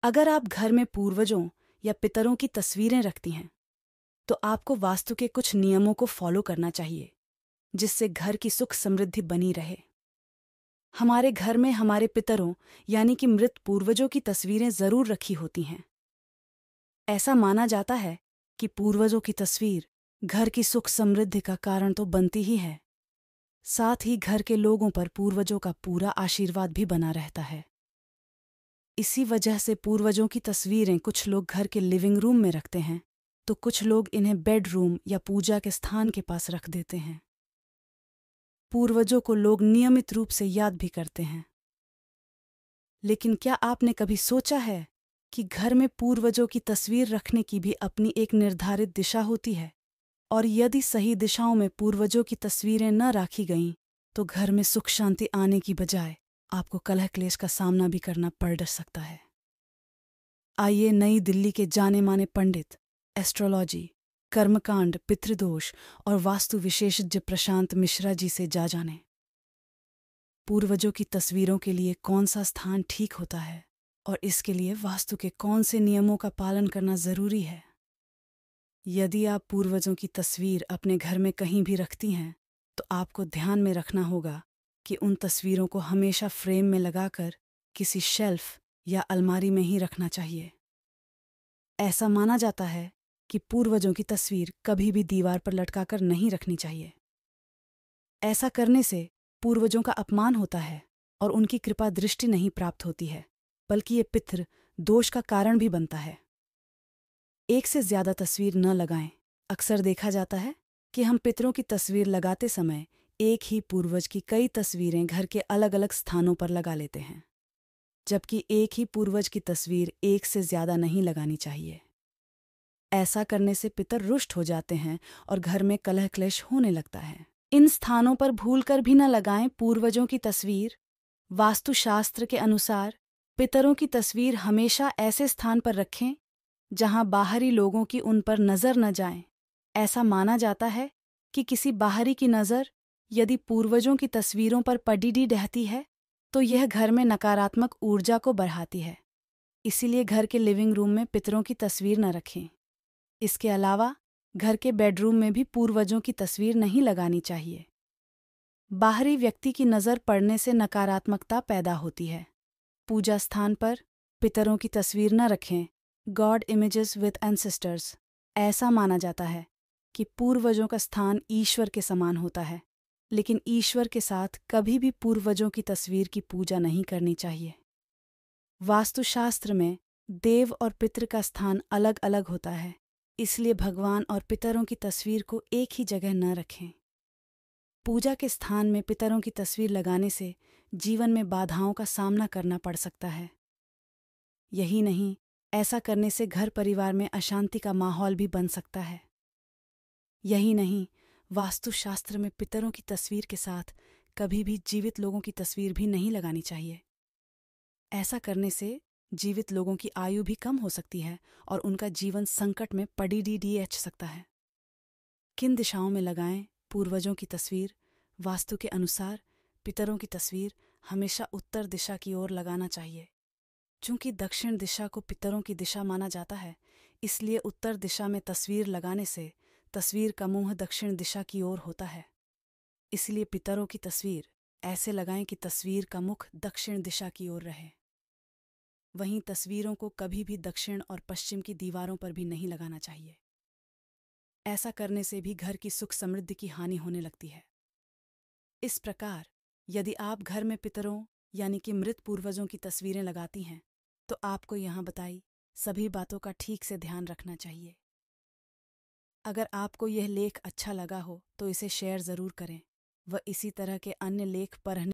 अगर आप घर में पूर्वजों या पितरों की तस्वीरें रखती हैं, तो आपको वास्तु के कुछ नियमों को फॉलो करना चाहिए, जिससे घर की सुख समृद्धि बनी रहे। हमारे घर में हमारे पितरों यानी कि मृत पूर्वजों की तस्वीरें जरूर रखी होती हैं। ऐसा माना जाता है कि पूर्वजों की तस्वीर घर की सुख समृद्धि का कारण तो बनती ही है, साथ ही घर के लोगों पर पूर्वजों का पूरा आशीर्वाद भी बना रहता है। इसी वजह से पूर्वजों की तस्वीरें कुछ लोग घर के लिविंग रूम में रखते हैं, तो कुछ लोग इन्हें बेडरूम या पूजा के स्थान के पास रख देते हैं। पूर्वजों को लोग नियमित रूप से याद भी करते हैं। लेकिन क्या आपने कभी सोचा है कि घर में पूर्वजों की तस्वीर रखने की भी अपनी एक निर्धारित दिशा होती है, और यदि सही दिशाओं में पूर्वजों की तस्वीरें न राखी गईं, तो घर में सुख शांति आने की बजाय आपको कलह क्लेश का सामना भी करना पड़ सकता है। आइए नई दिल्ली के जाने माने पंडित, एस्ट्रोलॉजी, कर्मकांड, पितृदोष और वास्तु विशेषज्ञ प्रशांत मिश्रा जी से जानें। पूर्वजों की तस्वीरों के लिए कौन सा स्थान ठीक होता है और इसके लिए वास्तु के कौन से नियमों का पालन करना जरूरी है। यदि आप पूर्वजों की तस्वीर अपने घर में कहीं भी रखती हैं, तो आपको ध्यान में रखना होगा कि उन तस्वीरों को हमेशा फ्रेम में लगाकर किसी शेल्फ या अलमारी में ही रखना चाहिए। ऐसा माना जाता है कि पूर्वजों की तस्वीर कभी भी दीवार पर लटकाकर नहीं रखनी चाहिए। ऐसा करने से पूर्वजों का अपमान होता है और उनकी कृपा दृष्टि नहीं प्राप्त होती है, बल्कि ये पितृ दोष का कारण भी बनता है। एक से ज्यादा तस्वीर न लगाएं। अक्सर देखा जाता है कि हम पितरों की तस्वीर लगाते समय एक ही पूर्वज की कई तस्वीरें घर के अलग अलग स्थानों पर लगा लेते हैं, जबकि एक ही पूर्वज की तस्वीर एक से ज्यादा नहीं लगानी चाहिए। ऐसा करने से पितर रुष्ट हो जाते हैं और घर में कलह क्लेश होने लगता है। इन स्थानों पर भूलकर भी न लगाएं पूर्वजों की तस्वीर। वास्तुशास्त्र के अनुसार पितरों की तस्वीर हमेशा ऐसे स्थान पर रखें जहां बाहरी लोगों की उन पर नजर न जाए। ऐसा माना जाता है कि किसी बाहरी की नजर यदि पूर्वजों की तस्वीरों पर पड़ी रहती है, तो यह घर में नकारात्मक ऊर्जा को बढ़ाती है। इसीलिए घर के लिविंग रूम में पितरों की तस्वीर न रखें। इसके अलावा घर के बेडरूम में भी पूर्वजों की तस्वीर नहीं लगानी चाहिए। बाहरी व्यक्ति की नज़र पड़ने से नकारात्मकता पैदा होती है। पूजा स्थान पर पितरों की तस्वीर न रखें। God images with ancestors. ऐसा माना जाता है कि पूर्वजों का स्थान ईश्वर के समान होता है, लेकिन ईश्वर के साथ कभी भी पूर्वजों की तस्वीर की पूजा नहीं करनी चाहिए। वास्तुशास्त्र में देव और पितृ का स्थान अलग अलग होता है, इसलिए भगवान और पितरों की तस्वीर को एक ही जगह न रखें। पूजा के स्थान में पितरों की तस्वीर लगाने से जीवन में बाधाओं का सामना करना पड़ सकता है। यही नहीं, ऐसा करने से घर परिवार में अशांति का माहौल भी बन सकता है। यही नहीं, वास्तुशास्त्र में पितरों की तस्वीर के साथ कभी भी जीवित लोगों की तस्वीर भी नहीं लगानी चाहिए। ऐसा करने से जीवित लोगों की आयु भी कम हो सकती है और उनका जीवन संकट में पड़ सकता है। किन दिशाओं में लगाएं पूर्वजों की तस्वीर? वास्तु के अनुसार पितरों की तस्वीर हमेशा उत्तर दिशा की ओर लगाना चाहिए। चूंकि दक्षिण दिशा को पितरों की दिशा माना जाता है, इसलिए उत्तर दिशा में तस्वीर लगाने से तस्वीर का मुंह दक्षिण दिशा की ओर होता है। इसलिए पितरों की तस्वीर ऐसे लगाएं कि तस्वीर का मुख दक्षिण दिशा की ओर रहे। वहीं तस्वीरों को कभी भी दक्षिण और पश्चिम की दीवारों पर भी नहीं लगाना चाहिए। ऐसा करने से भी घर की सुख समृद्धि की हानि होने लगती है। इस प्रकार यदि आप घर में पितरों यानी कि मृत पूर्वजों की तस्वीरें लगाती हैं, तो आपको यहाँ बताई सभी बातों का ठीक से ध्यान रखना चाहिए। अगर आपको यह लेख अच्छा लगा हो तो इसे शेयर ज़रूर करें व इसी तरह के अन्य लेख पढ़ने